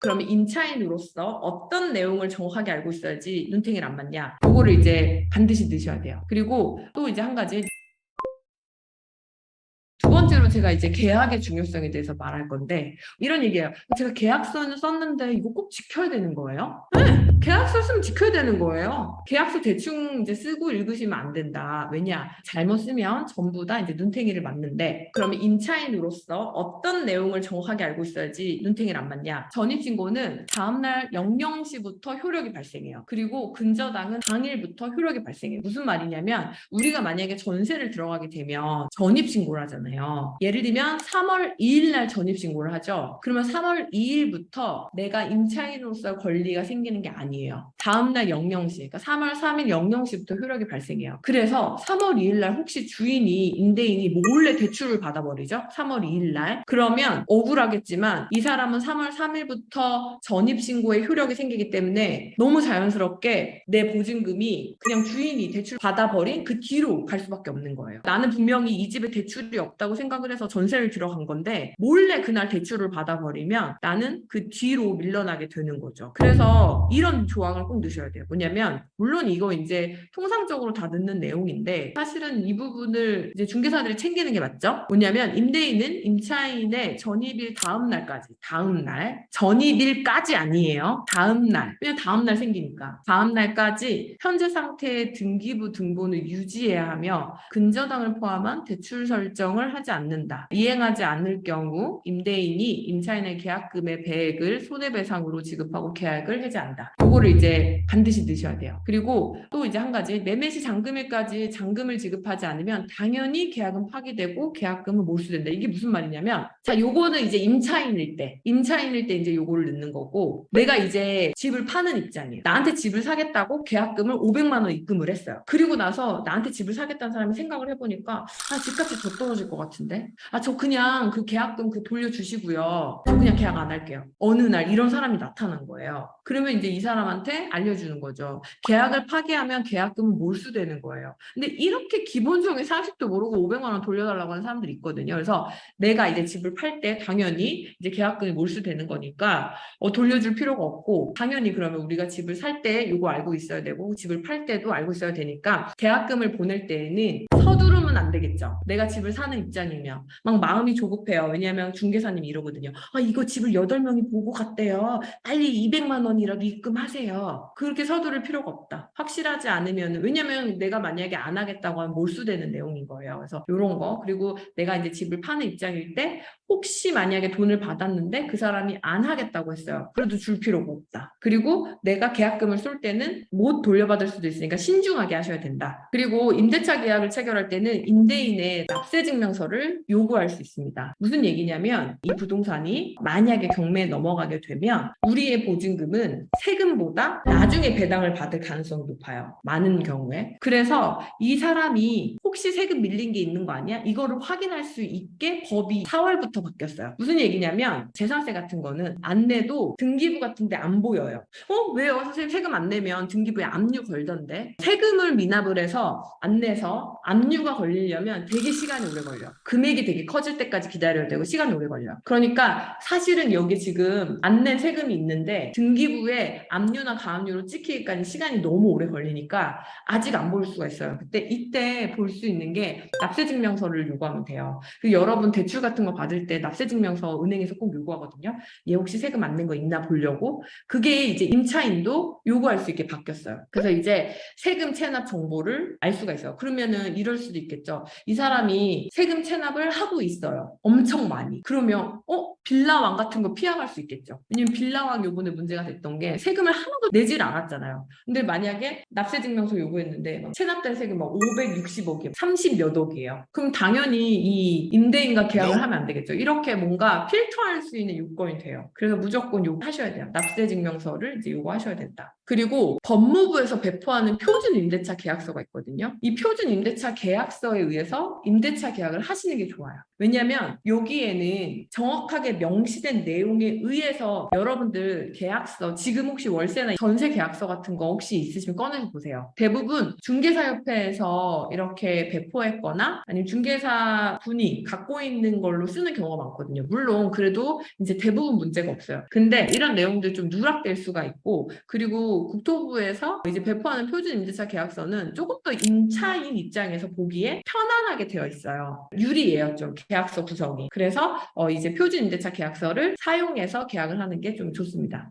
그러면 임차인으로서 어떤 내용을 정확하게 알고 있어야지 눈탱이를 안 맞냐? 그거를 이제 반드시 넣으셔야 돼요. 그리고 또 이제 한 가지 두 번째로 제가 이제 계약의 중요성에 대해서 말할 건데 이런 얘기예요. 제가 계약서는 썼는데 이거 꼭 지켜야 되는 거예요? 네, 계약서 쓰면 지켜야 되는 거예요. 계약서 대충 이제 쓰고 읽으시면 안 된다. 왜냐? 잘못 쓰면 전부 다 이제 눈탱이를 맞는데 그러면 임차인으로서 어떤 내용을 정확하게 알고 있어야지 눈탱이를 안 맞냐? 전입신고는 다음날 00시부터 효력이 발생해요. 그리고 근저당은 당일부터 효력이 발생해요. 무슨 말이냐면 우리가 만약에 전세를 들어가게 되면 전입신고를 하잖아요. 예를 들면 3월 2일 날 전입신고를 하죠. 그러면 3월 2일부터 내가 임차인으로서 권리가 생기는 게 아니에요. 다음날 00시, 그러니까 3월 3일 00시부터 효력이 발생해요. 그래서 3월 2일 날 혹시 주인이, 임대인이 몰래 대출을 받아버리죠. 3월 2일 날. 그러면 억울하겠지만 이 사람은 3월 3일부터 전입신고에 효력이 생기기 때문에 너무 자연스럽게 내 보증금이 그냥 주인이 대출 받아버린 그 뒤로 갈 수밖에 없는 거예요. 나는 분명히 이 집에 대출이 없다고 생각을 해서 전세를 들어간 건데 몰래 그날 대출을 받아버리면 나는 그 뒤로 밀려나게 되는 거죠. 그래서 이런 조항을 꼭 넣으셔야 돼요. 뭐냐면 물론 이거 이제 통상적으로 다 넣는 내용인데 사실은 이 부분을 이제 중개사들이 챙기는 게 맞죠? 뭐냐면 임대인은 임차인의 전입일 다음 날 전입일까지 아니에요. 다음 날 그냥 다음 날 생기니까 다음 날까지 현재 상태의 등기부 등본을 유지해야 하며 근저당을 포함한 대출 설정을 하지 않는다. 이행하지 않을 경우 임대인이 임차인의 계약금의 배액을 손해배상으로 지급하고 계약을 해지한다. 이거를 이제 반드시 넣으셔야 돼요. 그리고 또 이제 한 가지 매매시 잔금일까지 잔금을 지급하지 않으면 당연히 계약은 파기되고 계약금은 몰수된다. 이게 무슨 말이냐면 자 요거는 이제 임차인일 때 이제 요거를 넣는 거고 내가 이제 집을 파는 입장이에요. 나한테 집을 사겠다고 계약금을 500만 원 입금을 했어요. 그리고 나서 나한테 집을 사겠다는 사람이 생각을 해보니까 집값이 더 떨어질 것 같은데 저 그냥 그 계약금 그 돌려주시고요. 저 그냥 계약 안 할게요. 어느 날 이런 사람이 나타난 거예요. 그러면 이제 이 사람한테 알려주는 거죠. 계약을 파기하면 계약금은 몰수되는 거예요. 근데 이렇게 기본적인 상식도 모르고 500만 원 돌려달라고 하는 사람들이 있거든요. 그래서 내가 이제 집을 팔 때 당연히 이제 계약금이 몰수되는 거니까 돌려줄 필요가 없고 당연히 그러면 우리가 집을 살 때 이거 알고 있어야 되고 집을 팔 때도 알고 있어야 되니까 계약금을 보낼 때에는 서두르면 안 되겠죠. 내가 집을 사는 입장이면 막 마음이 조급해요. 왜냐하면 중개사님이 이러거든요. 이거 집을 8명이 보고 갔대요. 빨리 200만 원이라도 입금하세요. 그렇게 서두를 필요가 없다. 확실하지 않으면 왜냐면 내가 만약에 안 하겠다고 하면 몰수되는 내용인 거예요. 그래서 이런 거 그리고 내가 이제 집을 파는 입장일 때 혹시 만약에 돈을 받았는데 그 사람이 안 하겠다고 했어요. 그래도 줄 필요가 없다. 그리고 내가 계약금을 쏠 때는 못 돌려받을 수도 있으니까 신중하게 하셔야 된다. 그리고 임대차 계약을 체결할 때는 임대인의 납세 증명서를 요구할 수 있습니다. 무슨 얘기냐면 이 부동산이 만약에 경매에 넘어가게 되면 우리의 보증금은 세금보다 나중에 배당을 받을 가능성이 높아요. 많은 경우에. 그래서 이 사람이 혹시 세금 밀린 게 있는 거 아니야? 이거를 확인할 수 있게 법이 4월부터 바뀌었어요. 무슨 얘기냐면 재산세 같은 거는 안 내도 등기부 같은데 안 보여요. 왜요? 선생님 세금 안 내면 등기부에 압류 걸던데. 세금을 미납을 해서 안 내서 압류가 걸리려면 되게 시간이 오래 걸려. 금액이 되게 커질 때까지 기다려야 되고 시간이 오래 걸려. 그러니까 사실은 여기 지금 안 낸 세금이 있는데 등기부에 압류나 가압류로 찍히기까지 시간이 너무 오래 걸리니까 아직 안 볼 수가 있어요. 이때 볼 수 있는 게 납세증명서를 요구하면 돼요. 그리고 여러분 대출 같은 거 받을 때 납세증명서 은행에서 꼭 요구하거든요. 얘 혹시 세금 안 낸 거 있나 보려고. 그게 이제 임차인도 요구할 수 있게 바뀌었어요. 그래서 이제 세금 체납 정보를 알 수가 있어요. 그러면은 이럴 수도 있겠죠. 이 사람이 세금 체납을 하고 있어요. 엄청 많이. 그러면 빌라왕 같은 거 피해갈 수 있겠죠. 왜냐면 빌라왕 요번에 문제가 됐던 게 세금을 하나도 내질 않았잖아요. 근데 만약에 납세증명서 요구했는데 체납된 세금 막 560억이에요. 30 몇 억이에요. 그럼 당연히 이 임대인과 계약을 하면 안 되겠죠. 이렇게 뭔가 필터할 수 있는 요건이 돼요. 그래서 무조건 요구하셔야 돼요. 납세증명서를 이제 요구하셔야 된다. 그리고 법무부에서 배포하는 표준 임대차 계약서가 있거든요. 이 표준 임대차 계약서에 의해서 임대차 계약을 하시는 게 좋아요. 왜냐하면 여기에는 정확하게 명시된 내용에 의해서 여러분들 계약서 지금 혹시 월세나 전세 계약서 같은 거 혹시 있으시면 꺼내서 보세요. 대부분 중개사협회에서 이렇게 배포했거나 아니면 중개사 분이 갖고 있는 걸로 쓰는 경우가 경우가 많거든요. 물론 그래도 이제 대부분 문제가 없어요. 근데 이런 내용들이 좀 누락될 수가 있고, 그리고 국토부에서 이제 배포하는 표준 임대차 계약서는 조금 더 임차인 입장에서 보기에 편안하게 되어 있어요. 유리해요, 좀 계약서 구성이. 그래서 이제 표준 임대차 계약서를 사용해서 계약을 하는 게 좀 좋습니다.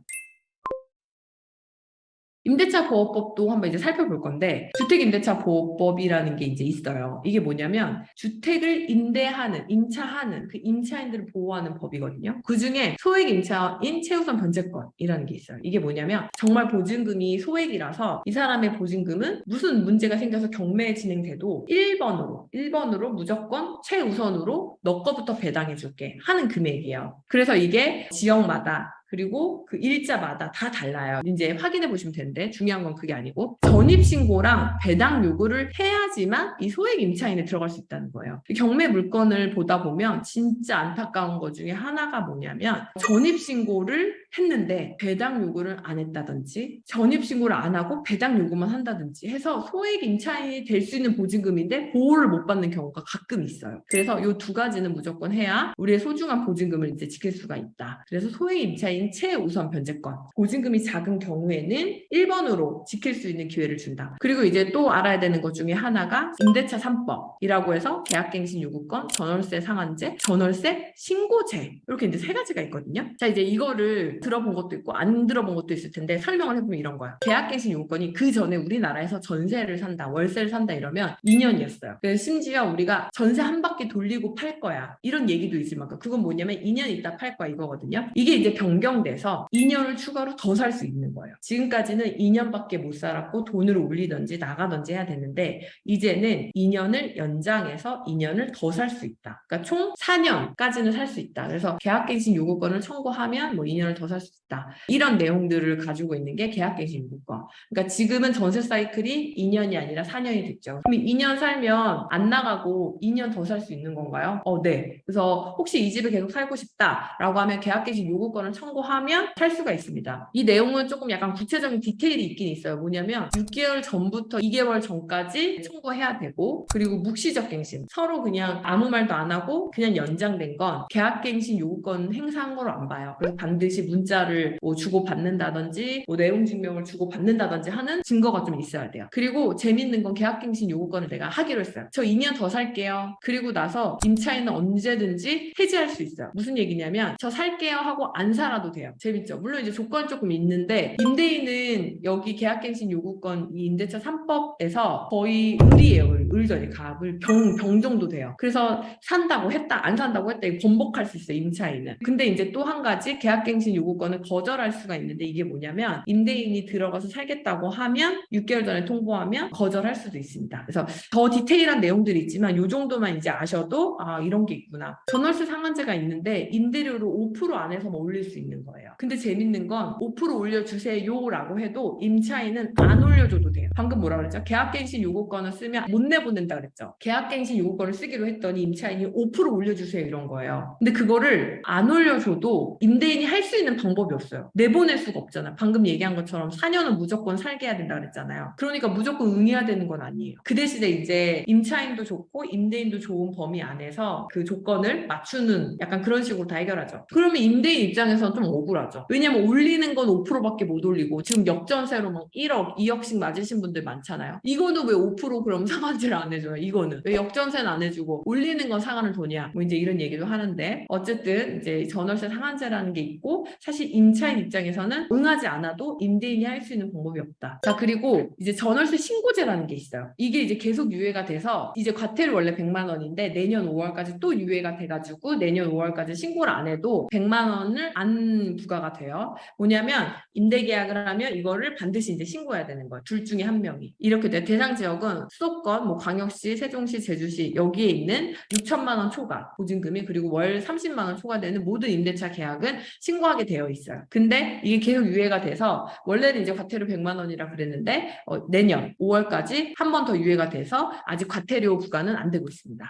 임대차 보호법도 한번 이제 살펴볼 건데, 주택임대차 보호법이라는 게 이제 있어요. 이게 뭐냐면 주택을 임대하는, 임차하는 그 임차인들을 보호하는 법이거든요. 그중에 소액 임차인 최우선 변제권이라는 게 있어요. 이게 뭐냐면 정말 보증금이 소액이라서 이 사람의 보증금은 무슨 문제가 생겨서 경매 진행돼도 1번으로 무조건 최우선으로 너 거부터 배당해 줄게 하는 금액이에요. 그래서 이게 지역마다 그리고 그 일자마다 다 달라요. 이제 확인해 보시면 되는데, 중요한 건 그게 아니고 전입신고랑 배당 요구를 해야지만 이 소액 임차인에 들어갈 수 있다는 거예요. 경매 물건을 보다 보면 진짜 안타까운 것 중에 하나가 뭐냐면, 전입신고를 했는데 배당 요구를 안 했다든지, 전입신고를 안 하고 배당 요구만 한다든지 해서 소액 임차인이 될 수 있는 보증금인데 보호를 못 받는 경우가 가끔 있어요. 그래서 이 두 가지는 무조건 해야 우리의 소중한 보증금을 이제 지킬 수가 있다. 그래서 소액 임차인 최우선 변제권, 보증금이 작은 경우에는 1번으로 지킬 수 있는 기회를 준다. 그리고 이제 또 알아야 되는 것 중에 하나가 임대차 3법이라고 해서 계약갱신 요구권, 전월세 상한제, 전월세 신고제, 이렇게 이제 세 가지가 있거든요. 자, 이제 이거를 들어본 것도 있고 안 들어본 것도 있을 텐데 설명을 해보면 이런 거야. 계약갱신 요구권이 그 전에 우리나라에서 전세를 산다, 월세를 산다 이러면 2년이었어요. 그래서 심지어 우리가 전세 한 바퀴 돌리고 팔 거야, 이런 얘기도 있을 만큼, 그건 뭐냐면 2년 있다 팔 거야 이거거든요. 이게 이제 변경돼서 2년을 추가로 더 살 수 있는 거예요. 지금까지는 2년밖에 못 살았고 돈을 올리든지 나가든지 해야 되는데, 이제는 2년을 연장해서 2년을 더 살 수 있다. 그러니까 총 4년까지는 살 수 있다. 그래서 계약갱신 요구권을 청구하면 뭐 2년을 더 살 수 있다. 이런 내용들을 가지고 있는 게 계약갱신 요구권. 그러니까 지금은 전세 사이클이 2년이 아니라 4년이 됐죠. 그럼 2년 살면 안 나가고 2년 더 살 수 있는 건가요? 네. 그래서 혹시 이 집에 계속 살고 싶다라고 하면 계약갱신 요구권을 청구하면 살 수가 있습니다. 이 내용은 조금 약간 구체적인 디테일이 있긴 있어요. 뭐냐면 6개월 전부터 2개월 전까지 청구해야 되고, 그리고 묵시적 갱신, 서로 그냥 아무 말도 안 하고 그냥 연장된 건 계약갱신 요구권 행사한 거로 안 봐요. 그래서 반드시 문자를 뭐 주고받는다든지 뭐 내용 증명을 주고받는다든지 하는 증거가 좀 있어야 돼요. 그리고 재밌는 건 계약갱신 요구권을 내가 하기로 했어요. 저 2년 더 살게요. 그리고 나서 임차인은 언제든지 해지할 수 있어요. 무슨 얘기냐면 저 살게요 하고 안 살아도 돼요. 재밌죠? 물론 이제 조건 조금 있는데, 임대인은 여기 계약갱신 요구권 이 임대차 3법에서 거의 을이에요. 을전이 갑을 병 정도 돼요. 그래서 산다고 했다 안 산다고 했다 이거 번복할 수 있어요, 임차인은. 근데 이제 또 한 가지 계약갱신 요구권을 거절할 수가 있는데, 이게 뭐냐면 임대인이 들어가서 살겠다고 하면 6개월 전에 통보하면 거절할 수도 있습니다. 그래서 더 디테일한 내용들이 있지만 이 정도만 이제 아셔도 이런 게 있구나. 전월세 상한제가 있는데 임대료를 5% 안에서만 올릴 수 있는 거예요. 근데 재밌는 건 5% 올려주세요 라고 해도 임차인은 안 올려줘도 돼요. 방금 뭐라 그랬죠? 계약갱신 요구권을 쓰면 못 내보낸다 그랬죠. 계약갱신 요구권을 쓰기로 했더니 임차인이 5% 올려주세요 이런 거예요. 근데 그거를 안 올려줘도 임대인이 할 수 있는 방법이 없어요. 내보낼 수가 없잖아. 방금 얘기한 것처럼 4년은 무조건 살게 해야 된다 그랬잖아요. 그러니까 무조건 응해야 되는 건 아니에요. 그 대신에 이제 임차인도 좋고 임대인도 좋은 범위 안에서 그 조건을 맞추는 약간 그런 식으로 다 해결하죠. 그러면 임대인 입장에서는 좀 억울하죠. 왜냐면 올리는 건 5%밖에 못 올리고 지금 역전세로 막 1억, 2억씩 맞으신 분들 많잖아요. 이거는 왜 5% 그럼 상한제를 안 해줘요? 이거는 왜 역전세는 안 해주고 올리는 건 상한을 도냐? 뭐 이제 이런 얘기도 하는데, 어쨌든 이제 전월세 상한제라는 게 있고, 사실 임차인 입장에서는 응하지 않아도 임대인이 할 수 있는 방법이 없다. 자, 그리고 이제 전월세 신고제라는 게 있어요. 이게 이제 계속 유예가 돼서, 이제 과태료 원래 100만 원인데 내년 5월까지 또 유예가 돼가지고 내년 5월까지 신고를 안 해도 100만 원을 안 부과가 돼요. 뭐냐면 임대계약을 하면 이거를 반드시 이제 신고해야 되는 거예요. 둘 중에 한 명이. 이렇게 돼. 대상 지역은 수도권, 뭐 광역시, 세종시, 제주시 여기에 있는 6천만 원 초과 보증금이, 그리고 월 30만 원 초과되는 모든 임대차 계약은 신고하게 되어 있어요. 근데 이게 계속 유예가 돼서, 원래는 이제 과태료 100만 원이라 그랬는데 내년 5월까지 한 번 더 유예가 돼서 아직 과태료 부과는 안 되고 있습니다.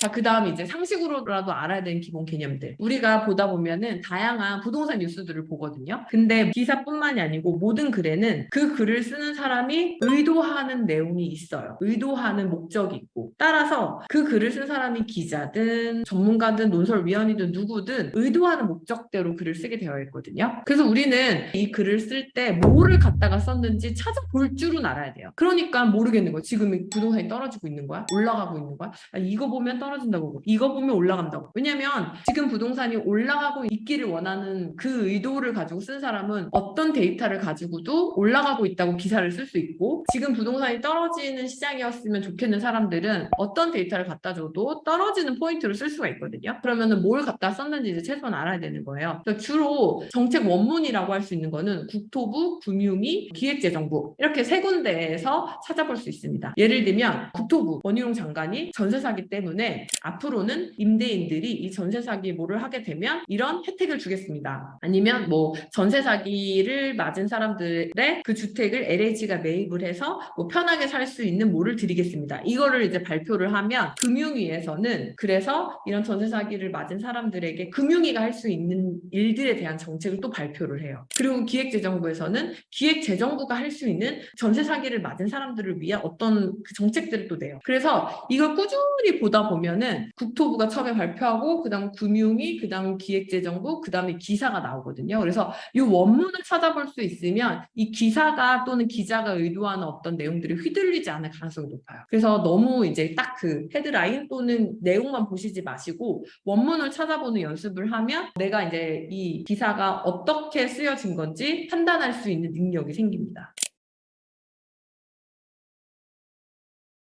자, 그 다음 이제 상식으로라도 알아야 되는 기본 개념들. 우리가 보다 보면은 다양한 부동산 뉴스들을 보거든요. 근데 기사뿐만이 아니고 모든 글에는 그 글을 쓰는 사람이 의도하는 내용이 있어요. 의도하는 목적이 있고. 따라서 그 글을 쓴 사람이 기자든 전문가든 논설위원이든 누구든 의도하는 목적대로 글을 쓰게 되어 있거든요. 그래서 우리는 이 글을 쓸 때 뭐를 갖다가 썼는지 찾아볼 줄은 알아야 돼요. 그러니까 모르겠는 거예요. 지금 부동산이 떨어지고 있는 거야? 올라가고 있는 거야? 아, 이거 보면 떨어진다고. 이거 보면 올라간다고. 왜냐면 지금 부동산이 올라가고 있기를 원하는 그 의도를 가지고 쓴 사람은 어떤 데이터를 가지고도 올라가고 있다고 기사를 쓸 수 있고, 지금 부동산이 떨어지는 시장이었으면 좋겠는 사람들은 어떤 데이터를 갖다 줘도 떨어지는 포인트를 쓸 수가 있거든요. 그러면은 뭘 갖다 썼는지 이제 최소한 알아야 되는 거예요. 그래서 주로 정책 원문이라고 할 수 있는 거는 국토부, 금융위, 기획재정부 이렇게 세 군데에서 찾아볼 수 있습니다. 예를 들면 국토부 원희룡 장관이 전세 사기 때문에 앞으로는 임대인들이 이 전세 사기 뭐를 하게 되면 이런 혜택을 주겠습니다. 아니면 뭐 전세 사기를 맞은 사람들의 그 주택을 LH가 매입을 해서 뭐 편하게 살 수 있는 뭐를 드리겠습니다. 이거를 이제 발표를 하면 금융위에서는 그래서 이런 전세 사기를 맞은 사람들에게 금융위가 할 수 있는 일들에 대한 정책을 또 발표를 해요. 그리고 기획재정부에서는 기획재정부가 할 수 있는 전세 사기를 맞은 사람들을 위한 어떤 그 정책들을 또 내요. 그래서 이걸 꾸준히 보다 보면은 국토부가 처음에 발표하고 그다음 금융위, 그다음 기획재정부, 그다음에 기사가 나오거든요. 그래서 이 원문을 찾아볼 수 있으면 이 기사가 또는 기자가 의도하는 어떤 내용들이 휘둘리지 않을 가능성이 높아요. 그래서 너무 이제 딱 그 헤드라인 또는 내용만 보시지 마시고 원문을 찾아보는 연습을 하면 내가 이제 이 기사가 어떻게 쓰여진 건지 판단할 수 있는 능력이 생깁니다.